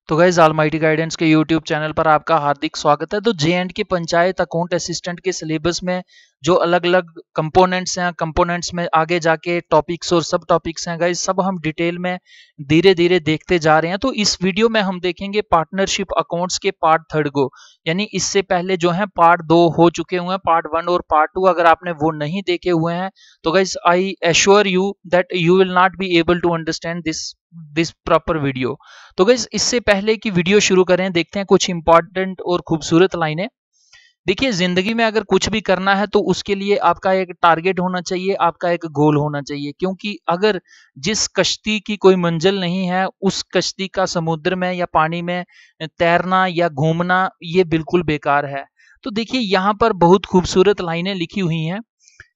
तो guys almighty guidance के YouTube channel पर आपका हार्दिक स्वागत है। तो जे&के पंचायत अकाउंट असिस्टेंट के सिलेबस में जो अलग अलग कंपोनेंट्स हैं, कंपोनेंट्स में आगे जाके टॉपिक्स और सब टॉपिक्स हैं गाइज, सब हम डिटेल में धीरे धीरे देखते जा रहे हैं। तो इस वीडियो में हम देखेंगे पार्टनरशिप अकाउंट्स के पार्ट थर्ड को, यानी इससे पहले जो है पार्ट 2 हो चुके हुए हैं, पार्ट 1 और पार्ट 2। अगर आपने वो नहीं देखे हुए हैं तो guys I assure you that you will not be able to understand this proper video. तो गाइस इससे पहले कि वीडियो शुरू करें, देखते हैं कुछ इंपॉर्टेंट और खूबसूरत लाइनें। देखिए, जिंदगी में अगर कुछ भी करना है तो उसके लिए आपका एक टारगेट होना चाहिए, आपका एक गोल होना चाहिए। क्योंकि अगर जिस कश्ती की कोई मंजिल नहीं है, उस कश्ती का समुद्र में या पानी में तैरना या घूमना ये बिल्कुल बेकार है। तो देखिए, यहाँ पर बहुत खूबसूरत लाइनें लिखी हुई हैं।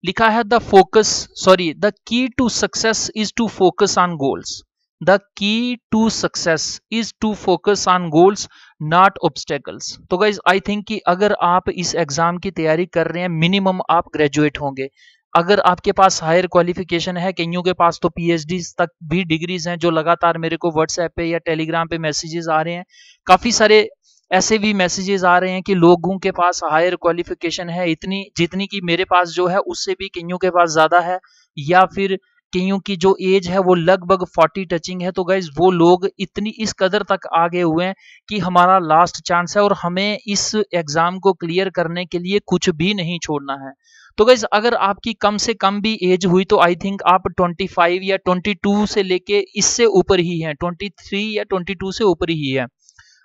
लिखा है the key to success is to focus on goals. The key to success is to focus on goals not obstacles. तो गाइज आई थिंक कि अगर आप इस एग्जाम की तैयारी कर रहे हैं, मिनिमम आप ग्रेजुएट होंगे। अगर आपके पास हायर क्वालिफिकेशन है, कईयों के पास तो पीएचडी तक भी डिग्रीज हैं, जो लगातार मेरे को व्हाट्सएप पे या टेलीग्राम पे मैसेजेस आ रहे हैं। काफी सारे ऐसे भी मैसेजेस आ रहे हैं कि लोगों के पास हायर क्वालिफिकेशन है, इतनी जितनी कि मेरे पास जो है उससे भी कईयों के पास ज्यादा है, या फिर कईयों की जो एज है वो लगभग 40 टचिंग है। तो गाइज वो लोग इतनी इस कदर तक आगे हुए हैं कि हमारा लास्ट चांस है और हमें इस एग्जाम को क्लियर करने के लिए कुछ भी नहीं छोड़ना है। तो गाइज अगर आपकी कम से कम भी एज हुई तो आई थिंक आप 25 या 22 से लेके इससे ऊपर ही है, 23 या 22 से ऊपर ही है।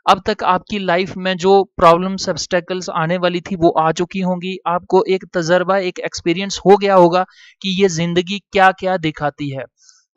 अब तक आपकी लाइफ में जो प्रॉब्लम्स ऑब्स्टेकल्स आने वाली थी वो आ चुकी होंगी। आपको एक तजर्बा, एक एक्सपीरियंस हो गया होगा कि ये जिंदगी क्या क्या दिखाती है।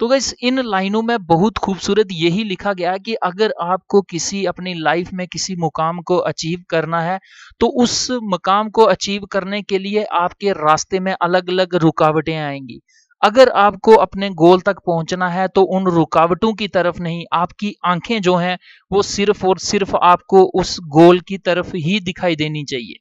तो गाइस इन लाइनों में बहुत खूबसूरत यही लिखा गया है कि अगर आपको किसी अपनी लाइफ में किसी मुकाम को अचीव करना है तो उस मुकाम को अचीव करने के लिए आपके रास्ते में अलग अलग रुकावटें आएंगी। अगर आपको अपने गोल तक पहुंचना है तो उन रुकावटों की तरफ नहीं, आपकी आंखें जो हैं वो सिर्फ और सिर्फ आपको उस गोल की तरफ ही दिखाई देनी चाहिए।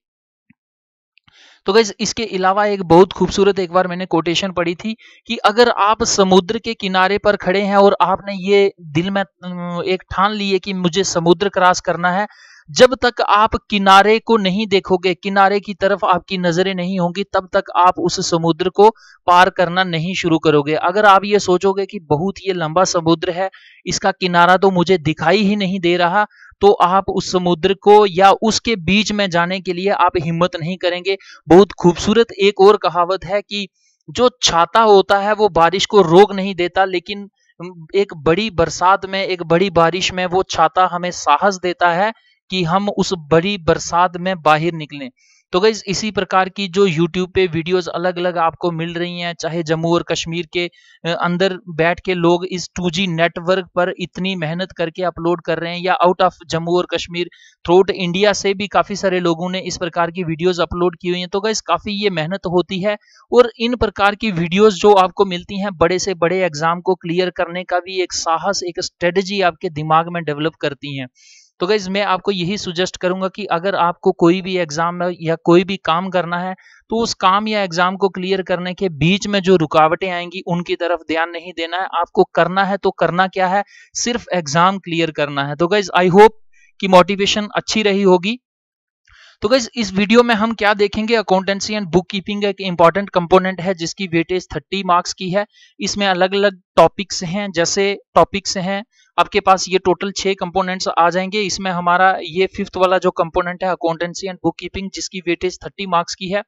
तो गाइस इसके अलावा एक बहुत खूबसूरत एक बार मैंने कोटेशन पढ़ी थी कि अगर आप समुद्र के किनारे पर खड़े हैं और आपने ये दिल में एक ठान ली है कि मुझे समुद्र क्रॉस करना है, जब तक आप किनारे को नहीं देखोगे, किनारे की तरफ आपकी नजरें नहीं होंगी, तब तक आप उस समुद्र को पार करना नहीं शुरू करोगे। अगर आप ये सोचोगे कि बहुत ये लंबा समुद्र है, इसका किनारा तो मुझे दिखाई ही नहीं दे रहा, तो आप उस समुद्र को या उसके बीच में जाने के लिए आप हिम्मत नहीं करेंगे। बहुत खूबसूरत एक और कहावत है कि जो छाता होता है वो बारिश को रोक नहीं देता, लेकिन एक बड़ी बरसात में, एक बड़ी बारिश में वो छाता हमें साहस देता है कि हम उस बड़ी बरसात में बाहर निकलें। तो गाइस इसी प्रकार की जो YouTube पे वीडियोस अलग अलग आपको मिल रही हैं, चाहे जम्मू और कश्मीर के अंदर बैठ के लोग इस 2G नेटवर्क पर इतनी मेहनत करके अपलोड कर रहे हैं, या आउट ऑफ जम्मू और कश्मीर थ्रू इंडिया से भी काफी सारे लोगों ने इस प्रकार की वीडियोस अपलोड की हुई हैं। तो गाइस काफी ये मेहनत होती है और इन प्रकार की वीडियोस जो आपको मिलती हैं बड़े से बड़े एग्जाम को क्लियर करने का भी एक साहस, एक स्ट्रेटजी आपके दिमाग में डेवलप करती हैं। तो गाइज मैं आपको यही सुजेस्ट करूंगा कि अगर आपको कोई भी एग्जाम या कोई भी काम करना है तो उस काम या एग्जाम को क्लियर करने के बीच में जो रुकावटें आएंगी उनकी तरफ ध्यान नहीं देना है। आपको करना है तो करना क्या है, सिर्फ एग्जाम क्लियर करना है। तो गाइज आई होप कि मोटिवेशन अच्छी रही होगी। तो गाइज इस वीडियो में हम क्या देखेंगे, अकाउंटेंसी एंड बुक कीपिंग एक इंपॉर्टेंट कंपोनेंट है जिसकी वेटेज 30 मार्क्स की है। इसमें अलग अलग टॉपिक्स हैं, जैसे टॉपिक्स हैं आपके पास ये टोटल 6 कंपोनेंट्स आ जाएंगे। इसमें हमारा ये 5th वाला जो कंपोनेंट है अकाउंटेंसी एंड बुक कीपिंग, जिसकी वेटेज 30 मार्क्स की है।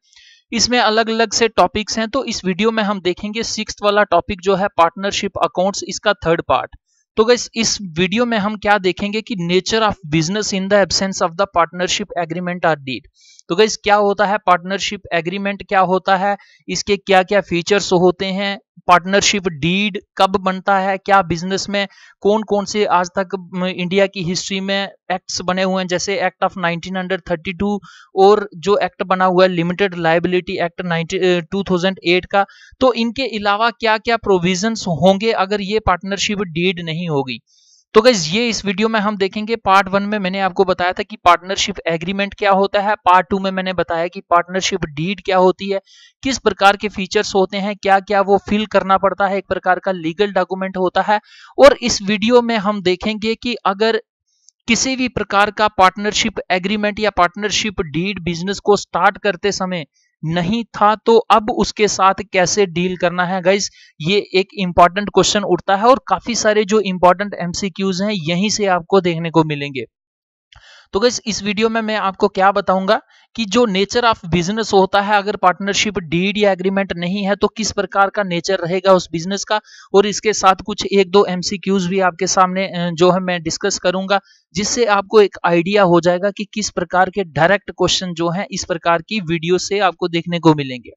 इसमें अलग अलग से टॉपिक्स हैं। तो इस वीडियो में हम देखेंगे 6th वाला टॉपिक जो है पार्टनरशिप अकाउंट्स, इसका 3rd पार्ट। तो गाइस इस वीडियो में हम क्या देखेंगे कि nature of business in the absence of the partnership agreement और डीड। तो गाइस क्या होता है पार्टनरशिप एग्रीमेंट, क्या होता है, इसके क्या क्या फीचर्स होते हैं, पार्टनरशिप डीड कब बनता है, क्या बिजनेस में कौन कौन से आज तक इंडिया की हिस्ट्री में एक्ट्स बने हुए हैं, जैसे एक्ट ऑफ 1932 और जो एक्ट बना हुआ है लिमिटेड लायबिलिटी एक्ट 2008 का। तो इनके अलावा क्या क्या प्रोविजंस होंगे अगर ये पार्टनरशिप डीड नहीं होगी। तो गाइस ये इस वीडियो में हम देखेंगे। पार्ट 1 में मैंने आपको बताया था कि पार्टनरशिप एग्रीमेंट क्या होता है, पार्ट 2 में मैंने बताया कि पार्टनरशिप डीड क्या होती है, किस प्रकार के फीचर्स होते हैं, क्या क्या वो फिल करना पड़ता है, एक प्रकार का लीगल डॉक्यूमेंट होता है। और इस वीडियो में हम देखेंगे कि अगर किसी भी प्रकार का पार्टनरशिप एग्रीमेंट या पार्टनरशिप डीड बिजनेस को स्टार्ट करते समय नहीं था, तो अब उसके साथ कैसे डील करना है गाइस, ये एक इंपॉर्टेंट क्वेश्चन उठता है और काफी सारे जो इंपॉर्टेंट एमसीक्यूज हैं यहीं से आपको देखने को मिलेंगे। तो गाइस इस वीडियो में मैं आपको क्या बताऊंगा कि जो नेचर ऑफ बिजनेस होता है, अगर पार्टनरशिप डीड या एग्रीमेंट नहीं है तो किस प्रकार का नेचर रहेगा उस बिजनेस का, और इसके साथ कुछ एक दो एमसीक्यूज भी आपके सामने जो है मैं डिस्कस करूंगा, जिससे आपको एक आइडिया हो जाएगा कि किस प्रकार के डायरेक्ट क्वेश्चन जो है इस प्रकार की वीडियो से आपको देखने को मिलेंगे।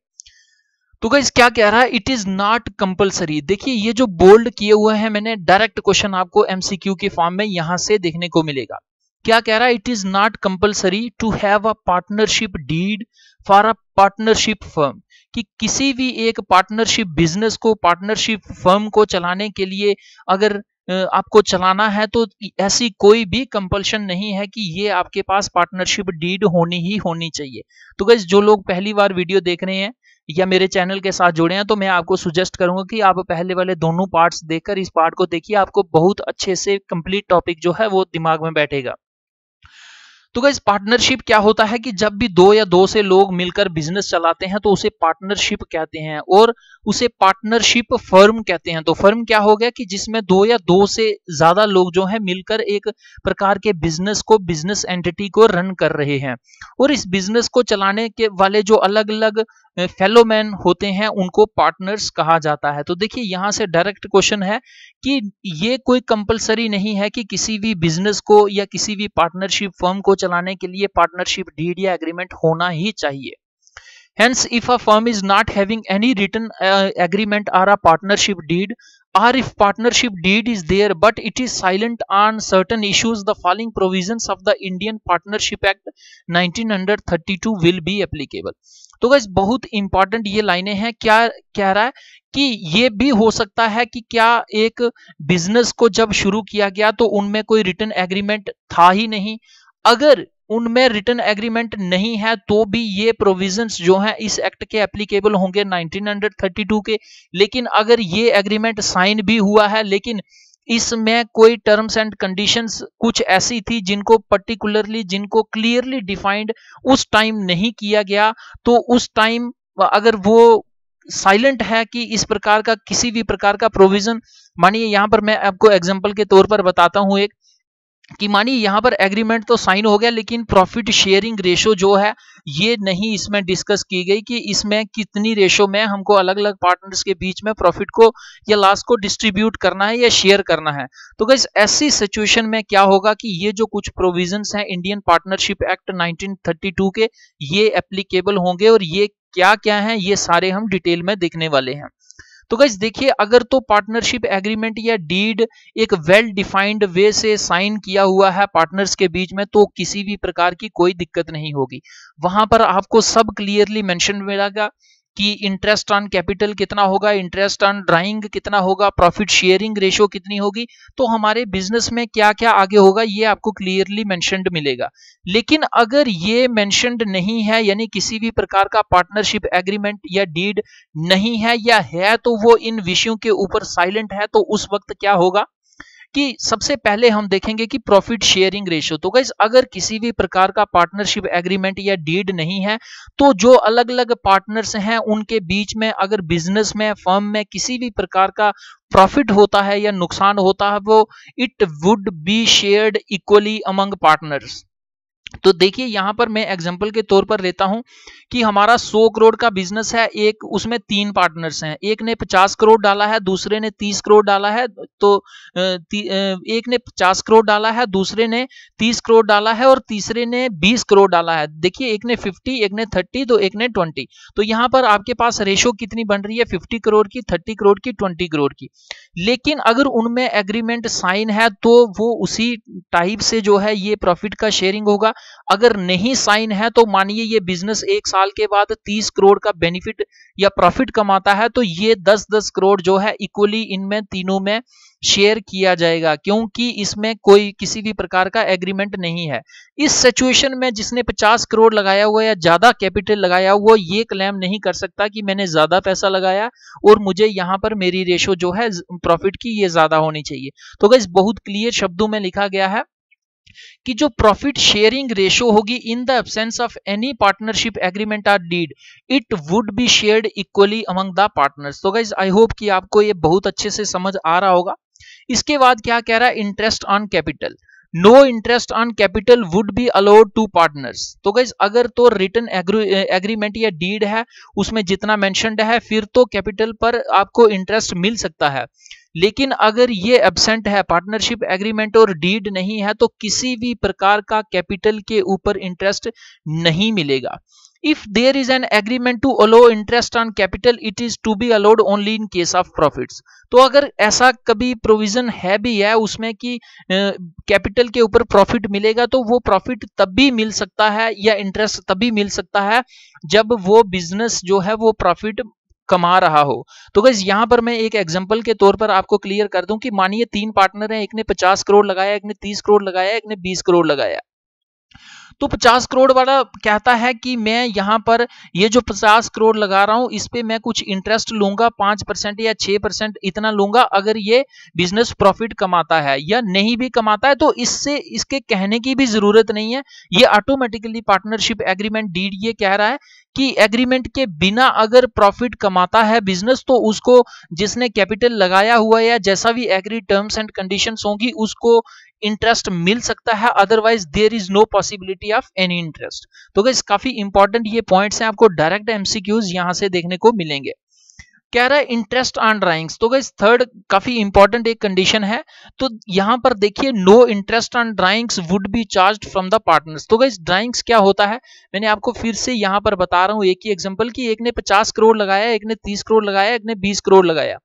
तो गाइस क्या कह रहा है, इट इज नॉट कंपलसरी। देखिए ये जो बोल्ड किए हुए हैं मैंने, डायरेक्ट क्वेश्चन आपको एमसीक्यू के फॉर्म में यहां से देखने को मिलेगा। क्या कह रहा है, it is not compulsory to have a partnership deed for a partnership firm, कि किसी भी एक पार्टनरशिप बिजनेस को, पार्टनरशिप फर्म को चलाने के लिए अगर आपको चलाना है तो ऐसी कोई भी कंपल्शन नहीं है कि ये आपके पास पार्टनरशिप डीड होनी ही होनी चाहिए। तो गाइस जो लोग पहली बार वीडियो देख रहे हैं या मेरे चैनल के साथ जुड़े हैं, तो मैं आपको सुजेस्ट करूंगा कि आप पहले वाले दोनों पार्ट्स देखकर इस पार्ट को देखिए, आपको बहुत अच्छे से कंप्लीट टॉपिक जो है वो दिमाग में बैठेगा। तो गाइस पार्टनरशिप क्या होता है कि जब भी दो या दो से लोग मिलकर बिजनेस चलाते हैं तो उसे पार्टनरशिप कहते हैं, और उसे पार्टनरशिप फर्म कहते हैं। तो फर्म क्या हो गया कि जिसमें दो या दो से ज्यादा लोग जो है मिलकर एक प्रकार के बिजनेस को, बिजनेस एंटिटी को रन कर रहे हैं, और इस बिजनेस को चलाने के वाले जो अलग अलग फेलो मैन होते हैं उनको पार्टनर्स कहा जाता है। तो देखिए यहां से डायरेक्ट क्वेश्चन है कि ये कोई कंपलसरी नहीं है कि किसी भी बिजनेस को या किसी भी पार्टनरशिप फर्म को चलाने के लिए पार्टनरशिप डीड या एग्रीमेंट होना ही चाहिए। Hence, if a firm is not having any written agreement or a partnership deed, or if partnership deed is there but it is silent on certain issues, the following provisions of the Indian Partnership Act 1932 will be applicable। तो guys बहुत important ये लाइनें हैं। क्या कह रहा है कि ये भी हो सकता है कि क्या एक बिजनेस को जब शुरू किया गया तो उनमें कोई रिटन एग्रीमेंट था ही नहीं। अगर उनमें रिटन एग्रीमेंट नहीं है तो भी ये प्रोविजंस जो हैं इस एक्ट के एप्लीकेबल होंगे 1932 के। लेकिन अगर ये एग्रीमेंट साइन भी हुआ है लेकिन इसमें कोई टर्म्स एंड कंडीशंस कुछ ऐसी थी जिनको पर्टिकुलरली, जिनको क्लियरली डिफाइंड उस टाइम नहीं किया गया, तो उस टाइम अगर वो साइलेंट है कि इस प्रकार का किसी भी प्रकार का प्रोविजन, मानिए यहां पर मैं आपको एग्जांपल के तौर पर बताता हूं एक, कि मानिए यहां पर एग्रीमेंट तो साइन हो गया लेकिन प्रॉफिट शेयरिंग रेशो जो है ये नहीं इसमें डिस्कस की गई कि इसमें कितनी रेशो में हमको अलग अलग पार्टनर्स के बीच में प्रॉफिट को या लॉस को डिस्ट्रीब्यूट करना है या शेयर करना है। तो गाइस ऐसी सिचुएशन में क्या होगा कि ये जो कुछ प्रोविजंस हैं इंडियन पार्टनरशिप एक्ट 1932 के, ये एप्लीकेबल होंगे, और ये क्या क्या हैं ये सारे हम डिटेल में देखने वाले हैं। तो गाइस देखिए, अगर तो पार्टनरशिप एग्रीमेंट या डीड एक वेल डिफाइंड वे से साइन किया हुआ है पार्टनर्स के बीच में, तो किसी भी प्रकार की कोई दिक्कत नहीं होगी। वहां पर आपको सब क्लियरली मेंशन मिलेगा कि इंटरेस्ट ऑन कैपिटल कितना होगा, इंटरेस्ट ऑन ड्राइंग कितना होगा, प्रॉफिट शेयरिंग रेशो कितनी होगी, तो हमारे बिजनेस में क्या क्या आगे होगा ये आपको क्लियरली मेंशन्ड मिलेगा। लेकिन अगर ये मेंशन्ड नहीं है, यानी किसी भी प्रकार का पार्टनरशिप एग्रीमेंट या डीड नहीं है, या है तो वो इन विषयों के ऊपर साइलेंट है, तो उस वक्त क्या होगा कि सबसे पहले हम देखेंगे कि प्रॉफिट शेयरिंग रेशियो। तो गाइस अगर किसी भी प्रकार का पार्टनरशिप एग्रीमेंट या डीड नहीं है, तो जो अलग अलग पार्टनर्स हैं उनके बीच में अगर बिजनेस में, फर्म में किसी भी प्रकार का प्रॉफिट होता है या नुकसान होता है, वो it would be shared equally among partners. तो देखिए यहां पर मैं एग्जांपल के तौर पर लेता हूं कि हमारा 100 करोड़ का बिजनेस है, एक उसमें 3 पार्टनर्स हैं, एक ने 50 करोड़ डाला है, दूसरे ने 30 करोड़ डाला है, तो एक ने 50 करोड़ डाला है, दूसरे ने 30 करोड़ डाला है, और तीसरे ने 20 करोड़ डाला है। देखिए एक ने 50, एक ने 30, तो एक ने 20। तो यहां पर आपके पास रेशो कितनी बन रही है, 50 करोड़ की, 30 करोड़ की, 20 करोड़ की। लेकिन अगर उनमें एग्रीमेंट साइन है तो वो उसी टाइप से जो है ये प्रॉफिट का शेयरिंग होगा। अगर नहीं साइन है तो मानिए ये बिजनेस 1 साल के बाद 30 करोड़ का बेनिफिट या प्रॉफिट कमाता है, तो ये 10-10 करोड़ जो है इक्वली इनमें तीनों में शेयर किया जाएगा, क्योंकि इसमें कोई किसी भी प्रकार का एग्रीमेंट नहीं है। इस सिचुएशन में जिसने 50 करोड़ लगाया हुआ या ज्यादा कैपिटल लगाया हुआ, ये क्लेम नहीं कर सकता कि मैंने ज्यादा पैसा लगाया और मुझे यहां पर मेरी रेशो जो है प्रॉफिट की ये ज्यादा होनी चाहिए। तो गाइस बहुत क्लियर शब्दों में लिखा गया है कि जो प्रॉफिट शेयरिंग रेशो होगी in the absence of any partnership agreement or deed, it would be shared equally among the partners. तो गाइज आई होप कि आपको ये बहुत अच्छे से समझ आ रहा होगा। इसके बाद क्या कह रहा है, interest on capital, no interest on capital would be allowed to partners. तो गाइज अगर तो रिटन एग्रीमेंट या डीड है उसमें जितना मेंशन्ड है फिर तो कैपिटल पर आपको इंटरेस्ट मिल सकता है, लेकिन अगर ये एब्सेंट है, पार्टनरशिप एग्रीमेंट और डीड नहीं है, तो किसी भी प्रकार का कैपिटल के ऊपर इंटरेस्ट नहीं मिलेगा। If there is an agreement to allow interest on capital, it is to be allowed only in case of profits। तो अगर ऐसा कभी प्रोविजन है भी है उसमें कि कैपिटल के ऊपर प्रॉफिट मिलेगा, तो वो प्रॉफिट तब भी मिल सकता है या इंटरेस्ट तभी मिल सकता है जब वो बिजनेस जो है वो प्रॉफिट कमा रहा हो। तो गाइस यहां पर मैं एक एग्जांपल के तौर पर आपको क्लियर कर दूं कि मानिए 3 पार्टनर हैं, एक ने 50 करोड़ लगाया, एक ने 30 करोड़ लगाया, एक ने 20 करोड़ लगाया। तो 50 करोड़ वाला कहता है कि मैं यहां पर ये जो 50 करोड़ लगा रहा हूं इस पे मैं कुछ इंटरेस्ट लूंगा, 5% या 6% इतना लूंगा अगर ये बिजनेस प्रॉफिट कमाता है, या नहीं भी कमाता है तो इससे इसके कहने की भी जरूरत नहीं है, ये ऑटोमेटिकली पार्टनरशिप एग्रीमेंट डीड ये कह रहा है कि एग्रीमेंट के बिना अगर प्रॉफिट कमाता है बिजनेस तो उसको जिसने कैपिटल लगाया हुआ या जैसा भी एग्री टर्म्स एंड कंडीशंस होंगी उसको इंटरेस्ट मिल सकता है, otherwise there is no possibility of any interest. तो गाइस काफी इंपॉर्टेंट ये पॉइंट्स हैं, आपको डायरेक्ट एमसीक्यूज यहां से देखने को मिलेंगे। कह रहा है इंटरेस्ट ऑन ड्राइंग्स, तो गाइस थर्ड काफी इंपॉर्टेंट एक कंडीशन है। तो यहां पर देखिए no interest on drawings would be charged from the partners. तो गाइस ड्राइंग्स क्या होता है, मैंने आपको फिर से यहां पर बता रहा हूं एक ही एग्जांपल कि एक ने 50 करोड़ लगाया, एक ने 30 करोड़ लगाया, एक ने 20 करोड़ लगाया।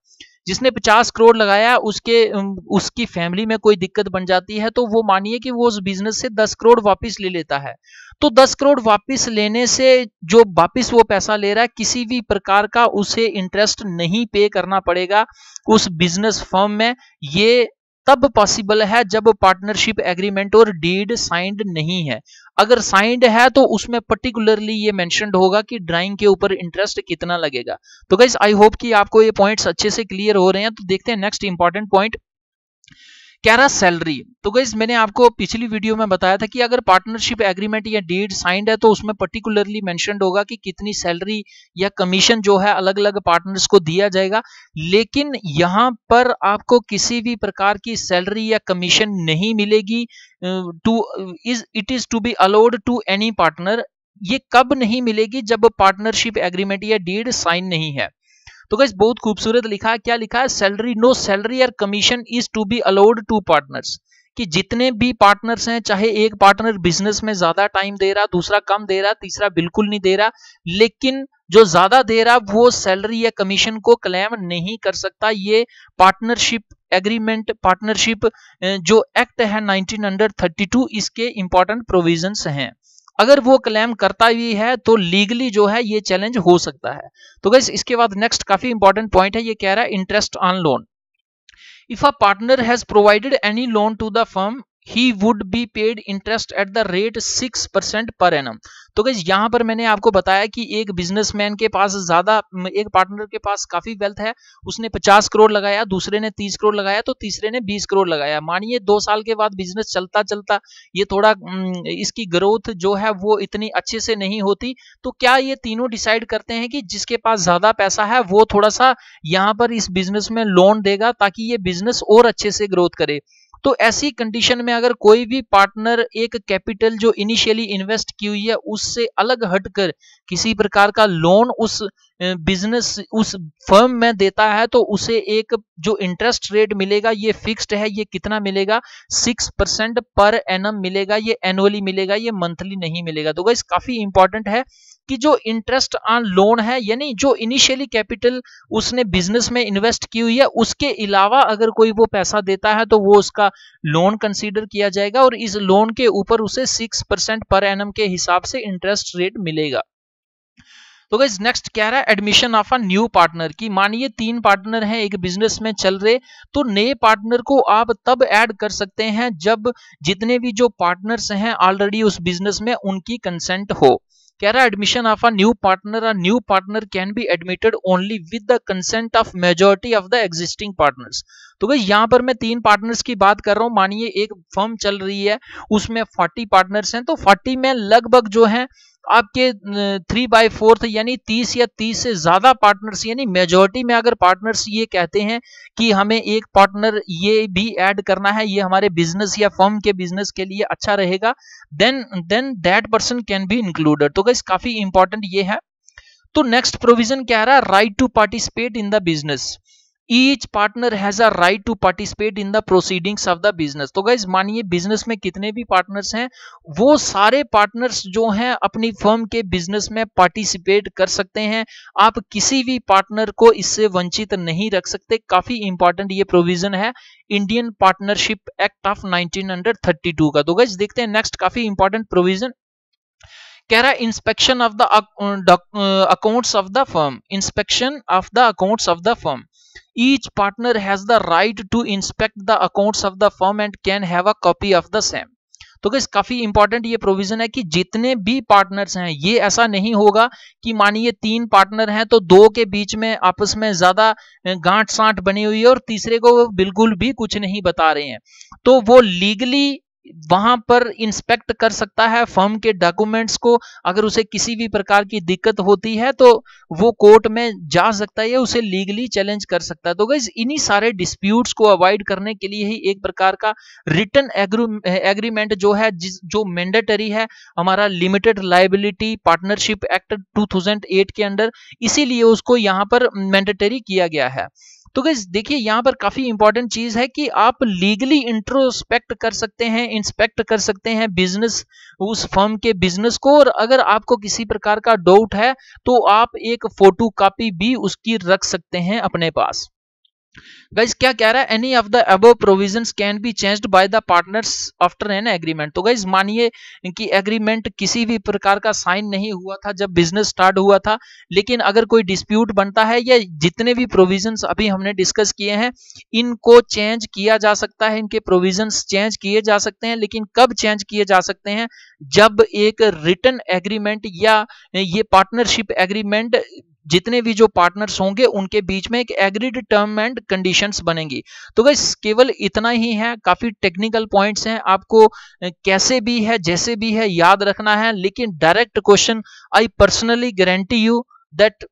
जिसने 50 करोड़ लगाया उसकी फैमिली में कोई दिक्कत बन जाती है तो वो मानिए कि वो उस बिजनेस से 10 करोड़ वापस ले लेता है। तो 10 करोड़ वापस लेने से जो वापस वो पैसा ले रहा है किसी भी प्रकार का उसे इंटरेस्ट नहीं पे करना पड़ेगा उस बिजनेस फर्म में। ये तब पॉसिबल है जब पार्टनरशिप एग्रीमेंट और डीड साइंड नहीं है। अगर साइंड है तो उसमें पर्टिकुलरली ये मेंशन्ड होगा कि ड्राइंग के ऊपर इंटरेस्ट कितना लगेगा। तो गाइस आई होप कि आपको ये पॉइंट्स अच्छे से क्लियर हो रहे हैं। तो देखते हैं नेक्स्ट इंपॉर्टेंट पॉइंट, कह रहा सैलरी। तो गाइस मैंने आपको पिछली वीडियो में बताया था कि अगर पार्टनरशिप एग्रीमेंट या डीड साइंड है तो उसमें पर्टिकुलरली मेंशन्ड होगा कि कितनी सैलरी या कमीशन जो है अलग अलग पार्टनर्स को दिया जाएगा, लेकिन यहां पर आपको किसी भी प्रकार की सैलरी या कमीशन नहीं मिलेगी। It is to be allowed to any partner. ये कब नहीं मिलेगी, जब पार्टनरशिप एग्रीमेंट या डीड साइन नहीं है। तो गाइस बहुत खूबसूरत लिखा है, क्या लिखा है, सैलरी नो सैलरी और commission is to be allowed to partners, कि जितने भी पार्टनर्स हैं चाहे एक पार्टनर बिजनेस में ज्यादा टाइम दे रहा, दूसरा कम दे रहा, तीसरा बिल्कुल नहीं दे रहा, लेकिन जो ज्यादा दे रहा वो सैलरी या कमीशन को क्लेम नहीं कर सकता। ये पार्टनरशिप एग्रीमेंट पार्टनरशिप जो एक्ट है 1932 इसके इंपॉर्टेंट प्रोविजंस हैं। अगर वो क्लेम करता भी है तो लीगली जो है ये चैलेंज हो सकता है। तो गाइस इसके बाद नेक्स्ट काफी इंपॉर्टेंट पॉइंट है, ये कह रहा है interest on loan. If a partner has provided any loan to the firm he would be paid interest at the rate 6% per annum। तो गाइस यहां पर मैंने आपको बताया कि एक बिजनेसमैन के पास ज्यादा, एक पार्टनर के पास काफी वेल्थ है, उसने 50 करोड़ लगाया, दूसरे ने 30 करोड़ लगाया, तो तीसरे ने 20 करोड़ लगाया। मानिए 2 साल के बाद बिजनेस चलता चलता ये थोड़ा इसकी ग्रोथ जो है वो इतनी अच्छे से नहीं होती, तो क्या ये तीनों डिसाइड करते हैं कि जिसके पास ज्यादा पैसा है वो थोड़ा सा यहां पर इस बिजनेस में लोन देगा ताकि ये बिजनेस और अच्छे से ग्रोथ करे। तो ऐसी कंडीशन में अगर कोई भी पार्टनर एक कैपिटल जो इनिशियली इन्वेस्ट की हुई है उससे अलग हटकर किसी प्रकार का लोन उस बिजनेस उस फर्म में देता है तो उसे एक जो इंटरेस्ट रेट मिलेगा ये फिक्स्ड है। ये कितना मिलेगा, 6% पर एनम मिलेगा, ये एनुअली मिलेगा, ये मंथली नहीं मिलेगा। तो गाइस काफी इंपॉर्टेंट है कि जो इंटरेस्ट ऑन लोन है यानी जो इनिशियली कैपिटल उसने बिजनेस में इन्वेस्ट की हुई है उसके अलावा अगर कोई वो पैसा देता है तो वो उसका लोन कंसीडर किया जाएगा और इस लोन के ऊपर उसे 6% पर एनम के हिसाब से इंटरेस्ट रेट मिलेगा। तो गाइस नेक्स्ट कह रहा है admission of a new partner, की मानिए 3 पार्टनर हैं एक बिजनेस में चल रहे, तो नए पार्टनर को आप तब ऐड कर सकते हैं जब जितने भी जो पार्टनर्स हैं ऑलरेडी उस बिजनेस में उनकी कंसेंट हो। कह रहा है admission of a new partner can be admitted only with the consent of majority of the existing partners. तो गाइस यहाँ पर मैं 3 पार्टनर्स की बात कर रहा हूं। मानिए एक फर्म चल रही है, उसमें 40 पार्टनर्स हैं, तो 40 में लगभग जो है आपके 3/4 यानी 30 या 30 से ज्यादा पार्टनर्स, यानी मेजॉरिटी में अगर पार्टनर्स ये कहते हैं कि हमें एक पार्टनर ये भी ऐड करना है, ये हमारे बिजनेस या फर्म के बिजनेस के लिए अच्छा रहेगा, then that person can be included. तो गाइस काफी इंपॉर्टेंट ये है। तो नेक्स्ट प्रोविजन क्या रहा है, right to participate in the business. Each partner has a right to participate in the proceedings of the business. तो गाइज मानिए बिजनेस में कितने भी पार्टनर्स हैं, वो सारे पार्टनर्स जो हैं अपनी फर्म के बिजनेस में पार्टिसिपेट कर सकते हैं। आप किसी भी पार्टनर को इससे वंचित नहीं रख सकते। काफी इंपॉर्टेंट ये प्रोविजन है इंडियन पार्टनरशिप एक्ट ऑफ 1932 का। तो गाइज देखते हैं नेक्स्ट काफी इंपॉर्टेंट प्रोविजन। कह रहा है inspection of the accounts of the firm. Inspection of the accounts of the firm. Each partner has the right to inspect the accounts of the firm and can have a copy of the same। तो guys काफी important ये provision है कि जितने भी partners हैं, ये ऐसा नहीं होगा कि मानिए 3 पार्टनर हैं तो 2 के बीच में आपस में ज्यादा गांठ साठ बनी हुई है और तीसरे को वो बिल्कुल भी कुछ नहीं बता रहे हैं, तो वो लीगली वहां पर इंस्पेक्ट कर सकता है फर्म के डॉक्यूमेंट्स को। अगर उसे किसी भी प्रकार की दिक्कत होती है तो वो कोर्ट में जा सकता है या उसे लीगली चैलेंज कर सकता है। तो गाइस इन्हीं सारे डिस्प्यूट्स को अवॉइड करने के लिए ही एक प्रकार का रिटन एग्रीमेंट जो है, जो मैंडेटरी है हमारा लिमिटेड लायबिलिटी पार्टनरशिप एक्ट 2008 के अंडर, इसीलिए उसको यहाँ पर मैंडेटरी किया गया है। तो गाइस देखिए यहाँ पर काफी इंपॉर्टेंट चीज है कि आप लीगली इंट्रोस्पेक्ट कर सकते हैं, इंस्पेक्ट कर सकते हैं बिजनेस, उस फर्म के बिजनेस को, और अगर आपको किसी प्रकार का डाउट है तो आप एक फोटो कॉपी भी उसकी रख सकते हैं अपने पास। गाइस क्या कह रहा है, any of the above provisions can be changed by the partners after an agreement. तो गाइस मानिए कि एग्रीमेंट किसी भी प्रकार का साइन नहीं हुआ था जब बिजनेस स्टार्ट हुआ था, लेकिन अगर कोई डिस्प्यूट बनता है या जितने भी प्रोविजंस अभी हमने डिस्कस किए हैं इनको चेंज किया जा सकता है, इनके प्रोविजंस चेंज किए जा सकते हैं। लेकिन कब चेंज किए जा सकते हैं, जब एक रिटन एग्रीमेंट या ये पार्टनरशिप एग्रीमेंट जितने भी जो पार्टनर्स होंगे उनके बीच में एक एग्रीड टर्म एंड कंडीशंस बनेंगी। तो गाइस केवल इतना ही है, काफी टेक्निकल पॉइंट्स हैं, आपको कैसे भी है जैसे भी है याद रखना है, लेकिन direct question I personally guarantee you that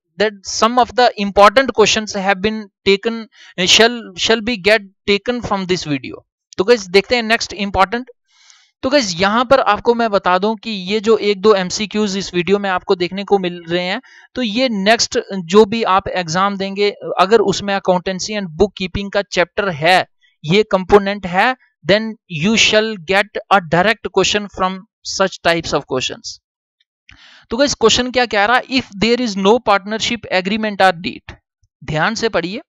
some of the important questions have been taken shall be get taken from this video। तो गाइस देखते हैं नेक्स्ट इंपॉर्टेंट। तो गाइस यहाँ पर आपको मैं बता दूं कि ये जो 1-2 MCQs इस वीडियो में आपको देखने को मिल रहे हैं, तो ये नेक्स्ट जो भी आप एग्जाम देंगे अगर उसमें अकाउंटेंसी एंड बुक कीपिंग का चैप्टर है, ये कंपोनेंट है, then you shall get a direct question from such types of questions. तो गाइस क्वेश्चन क्या कह रहा है, if there is no partnership agreement or deed, ध्यान से पढ़िए,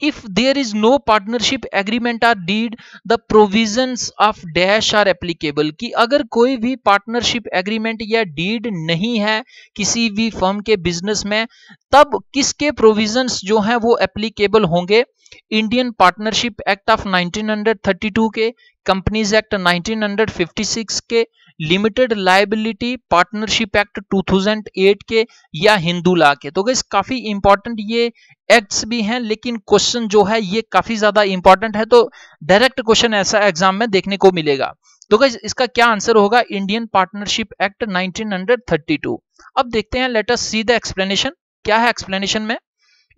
if there is no partnership agreement or deed the provisions of dash are applicable। कि अगर कोई भी पार्टनरशिप एग्रीमेंट या डीड नहीं है किसी भी फर्म के बिजनेस में, तब किसके प्रोविजंस जो हैं वो एप्लीकेबल होंगे, इंडियन पार्टनरशिप एक्ट ऑफ 1932 के, कंपनीज एक्ट 1956 के, लिमिटेड लायबिलिटी पार्टनरशिप एक्ट 2008 के, या हिंदू लॉ के। तो गाइस काफी इंपॉर्टेंट ये एक्ट्स भी हैं, लेकिन क्वेश्चन जो है ये काफी ज्यादा इंपॉर्टेंट है, तो डायरेक्ट क्वेश्चन ऐसा एग्जाम में देखने को मिलेगा। तो गाइस इसका क्या आंसर होगा, इंडियन पार्टनरशिप एक्ट 1932। अब देखते हैं, let us see the explanation. क्या है एक्सप्लेनेशन में,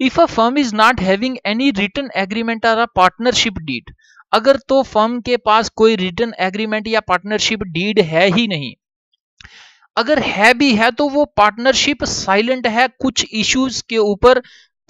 if a firm is not having any written agreement और अ पार्टनरशिप डीड, अगर तो फर्म के पास कोई रिटन एग्रीमेंट या पार्टनरशिप डीड है ही नहीं, अगर है भी है तो वो पार्टनरशिप साइलेंट है कुछ इश्यूज के ऊपर,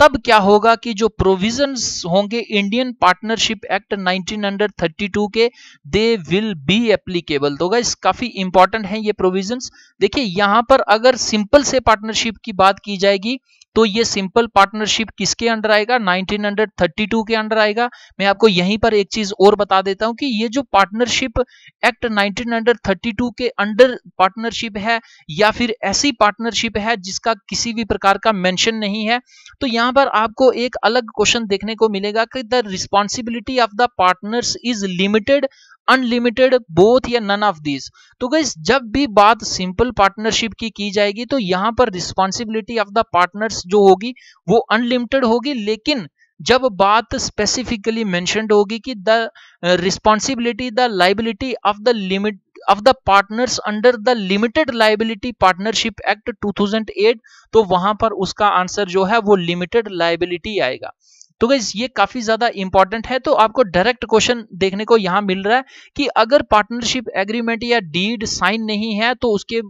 तब क्या होगा कि जो प्रोविजंस होंगे इंडियन पार्टनरशिप एक्ट 1932 के, दे विल बी एप्लीकेबल। तो गाइस काफी इंपॉर्टेंट है ये प्रोविजंस। देखिए यहां पर अगर सिंपल से पार्टनरशिप की बात की जाएगी तो ये सिंपल पार्टनरशिप किसके अंडर आएगा, 1932 के अंडर आएगा। मैं आपको यहीं पर एक चीज और बता देता हूं कि ये जो पार्टनरशिप एक्ट 1932 के अंडर पार्टनरशिप है या फिर ऐसी पार्टनरशिप है जिसका किसी भी प्रकार का मेंशन नहीं है, तो यहां पर आपको एक अलग क्वेश्चन देखने को मिलेगा कि the responsibility of the partners is limited unlimited, both या नन ऑफ दिस। तो गाइस जब भी बात सिंपल पार्टनरशिप की जाएगी तो यहाँ पर रिस्पॉन्सिबिलिटी ऑफ द पार्टनर्स जो होगी वो अनलिमिटेड होगी, लेकिन जब बात स्पेसिफिकली मेंशन्ड होगी कि the responsibility the liability of the limit of the partners under the limited liability partnership act 2008, तो वहां पर उसका आंसर जो है वो लिमिटेड लाइबिलिटी आएगा। तो गाइस ये काफी ज्यादा इंपॉर्टेंट है। तो आपको डायरेक्ट क्वेश्चन देखने को यहां मिल रहा है कि अगर पार्टनरशिप एग्रीमेंट या डीड साइन नहीं है तो उसके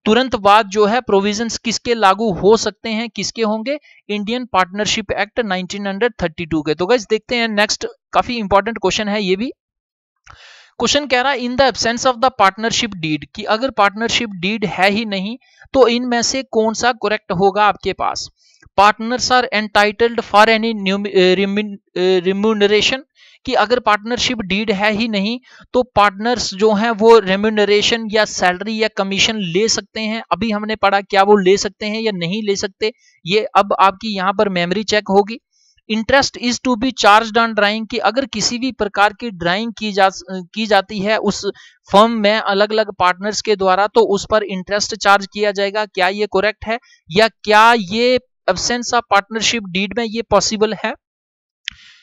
तुरंत बाद जो है प्रोविजंस किसके लागू हो सकते हैं, किसके होंगे, इंडियन पार्टनरशिप एक्ट 1932 के। तो गाइस देखते हैं नेक्स्ट, काफी इंपॉर्टेंट क्वेश्चन है ये भी। क्वेश्चन कह रहा है in the absence of the partnership deed, कि अगर पार्टनरशिप डीड है ही नहीं तो इनमें से कौन सा करेक्ट होगा आपके पास। Partners are entitled for any remuneration, कि अगर पार्टनरशिप डीड है ही नहीं तो पार्टनर्स जो हैं वो रेम्यूनरेशन या सैलरी या कमीशन ले सकते हैं। अभी हमने पढ़ा क्या वो ले सकते हैं या नहीं ले सकते, ये अब आपकी यहाँ पर मेमोरी चेक होगी। Interest is to be charge on drawing, कि अगर किसी भी प्रकार की ड्राइंग की जाती है उस फर्म में अलग अलग पार्टनर्स के द्वारा तो उस पर इंटरेस्ट चार्ज किया जाएगा। क्या ये करेक्ट है, या क्या ये एब्सेंस ऑफ पार्टनरशिप डीड में ये पॉसिबल है।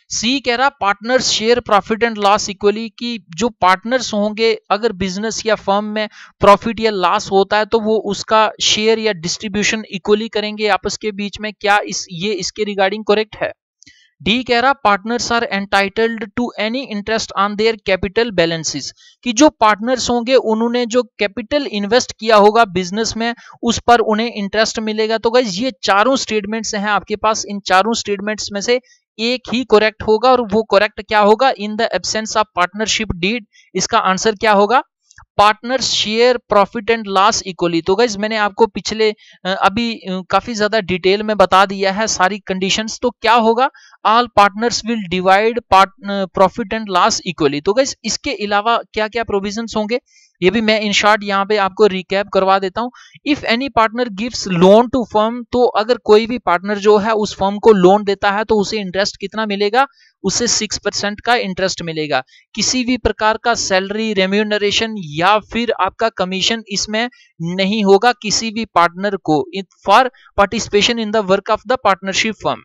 सी कह रहा partners share profit and loss equally, कि जो पार्टनर्स होंगे अगर बिजनेस या फर्म में प्रॉफिट या लॉस होता है तो वो उसका शेयर या डिस्ट्रीब्यूशन इक्वली करेंगे आपस के बीच में। क्या ये इसके रिगार्डिंग करेक्ट है। डी कह रहा partners are entitled to any interest on their capital balances, कि जो पार्टनर्स होंगे उन्होंने जो कैपिटल इन्वेस्ट किया होगा बिजनेस में उस पर उन्हें इंटरेस्ट मिलेगा। तो गाइस ये चारों स्टेटमेंट्स हैं आपके पास, इन चारों स्टेटमेंट्स में से एक ही करेक्ट होगा, और वो करेक्ट क्या होगा, in the absence of partnership deed इसका आंसर क्या होगा, partners share profit and loss equally. तो गाइज मैंने आपको पिछले अभी काफी ज्यादा डिटेल में बता दिया है सारी कंडीशंस। तो क्या होगा, all partners will divide profit and loss equally. तो गाइज इसके अलावा क्या क्या प्रोविजंस होंगे ये भी मैं इन शॉर्ट यहाँ पे आपको रिकैप करवा देता हूँ। If any partner gives loan to firm, तो अगर कोई भी पार्टनर जो है उस फर्म को लोन देता है तो उसे इंटरेस्ट कितना मिलेगा, उसे 6% का इंटरेस्ट मिलेगा। किसी भी प्रकार का सैलरी रेम्यूनरेशन या फिर आपका कमीशन इसमें नहीं होगा किसी भी पार्टनर को for participation in the work of the partnership firm.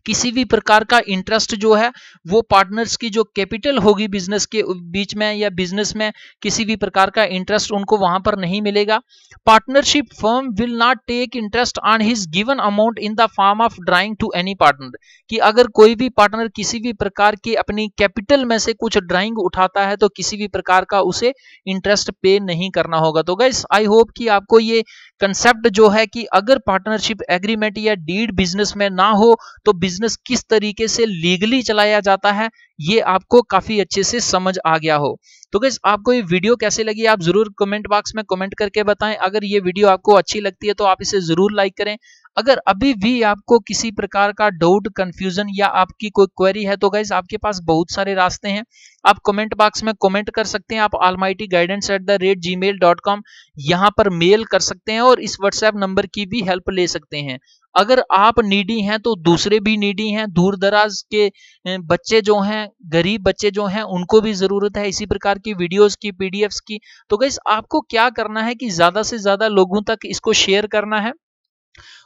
किसी भी प्रकार का इंटरेस्ट जो है वो पार्टनर्स की जो कैपिटल होगी बिजनेस के बीच में या बिजनेस में किसी भी प्रकार का इंटरेस्ट उनको वहां पर नहीं मिलेगा। Partnership firm will not take interest on his given amount in the form of drawing to any partner, कि अगर कोई भी पार्टनर किसी भी प्रकार की अपनी कैपिटल में से कुछ ड्राइंग उठाता है तो किसी भी प्रकार का उसे इंटरेस्ट पे नहीं करना होगा। तो गाइस आई होप कि आपको ये कंसेप्ट जो है कि अगर पार्टनरशिप एग्रीमेंट या डीड बिजनेस में ना हो तो बिजनेस किस तरीके से लीगली चलाया जाता है ये आपको काफी अच्छे से समझ आ गया हो। तो गाइस आपको ये वीडियो कैसे लगी आप जरूर कमेंट बॉक्स में कमेंट करके बताएं। अगर ये वीडियो आपको अच्छी लगती है तो आप इसे जरूर लाइक करें। अगर अभी भी आपको किसी प्रकार का डाउट कंफ्यूजन या आपकी कोई क्वेरी है तो गाइस आपके पास बहुत सारे रास्ते हैं। आप कमेंट बॉक्स में कमेंट कर सकते हैं, आप almightyguidance@gmail.com यहाँ पर मेल कर सकते हैं और इस व्हाट्सएप नंबर की भी हेल्प ले सकते हैं। अगर आप नीडी हैं तो दूसरे भी नीडी हैं, दूर दराज के बच्चे जो हैं, गरीब बच्चे जो हैं उनको भी जरूरत है इसी प्रकार की वीडियोस की, पीडीएफ्स की। तो गाइस आपको क्या करना है कि ज्यादा से ज्यादा लोगों तक इसको शेयर करना है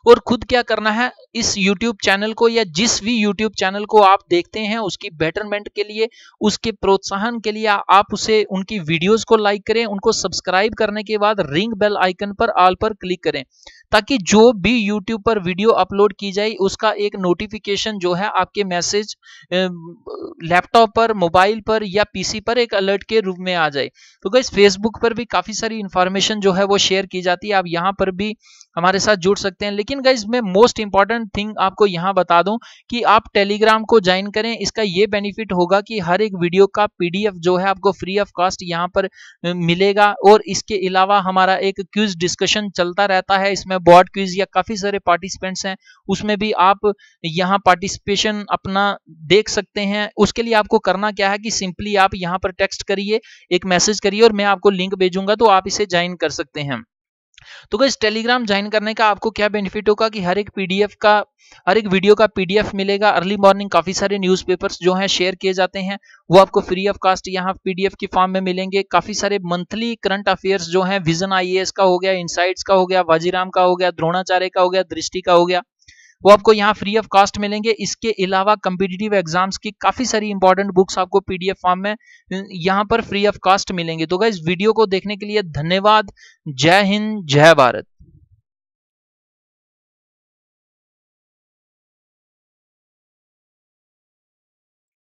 और खुद क्या करना है, इस YouTube चैनल को या जिस भी YouTube चैनल को आप देखते हैं उसकी बेटरमेंट के लिए, उसके प्रोत्साहन के लिए आप उसे उनकी वीडियोस को लाइक करें, उनको सब्सक्राइब करने के बाद रिंग बेल आइकन पर ऑल पर क्लिक करें ताकि जो भी YouTube पर वीडियो अपलोड की जाए उसका एक नोटिफिकेशन जो है आपके मैसेज लैपटॉप पर, मोबाइल पर या पीसी पर एक अलर्ट के रूप में आ जाए। तो गाइस फेसबुक पर भी काफी सारी इंफॉर्मेशन जो है वो शेयर की जाती है, आप यहाँ पर भी हमारे साथ जुड़ सकते हैं। लेकिन गाइस मैं मोस्ट इंपॉर्टेंट थिंग आपको यहाँ बता दूं कि आप टेलीग्राम को ज्वाइन करें। इसका ये बेनिफिट होगा कि हर एक वीडियो का पीडीएफ जो है आपको फ्री ऑफ कॉस्ट यहाँ पर मिलेगा और इसके अलावा हमारा एक क्विज डिस्कशन चलता रहता है, इसमें बोर्ड क्विज या काफी सारे पार्टिसिपेंट्स हैं, उसमें भी आप यहाँ पार्टिसिपेशन अपना देख सकते हैं। उसके लिए आपको करना क्या है कि सिंपली आप यहाँ पर टेक्स्ट करिए, एक मैसेज करिए और मैं आपको लिंक भेजूंगा तो आप इसे ज्वाइन कर सकते हैं। तो गाइस टेलीग्राम ज्वाइन करने का आपको क्या बेनिफिट होगा कि हर एक वीडियो का पीडीएफ मिलेगा। अर्ली मॉर्निंग काफी सारे न्यूज़पेपर्स जो हैं शेयर किए जाते हैं, वो आपको फ्री ऑफ कास्ट यहाँ पीडीएफ की फॉर्म में मिलेंगे। काफी सारे मंथली करंट अफेयर्स जो हैं, विजन आईएएस का हो गया, इनसाइट्स का हो गया, वाजीराम का हो गया, द्रोणाचार्य का हो गया, दृष्टि का हो गया, वो आपको यहाँ फ्री ऑफ कास्ट मिलेंगे। इसके अलावा कम्पिटिटिव एग्जाम्स की काफी सारी इंपॉर्टेंट बुक्स आपको पीडीएफ फॉर्म में यहाँ पर फ्री ऑफ कास्ट मिलेंगे। तो गाइस वीडियो को देखने के लिए धन्यवाद। जय हिंद, जय भारत।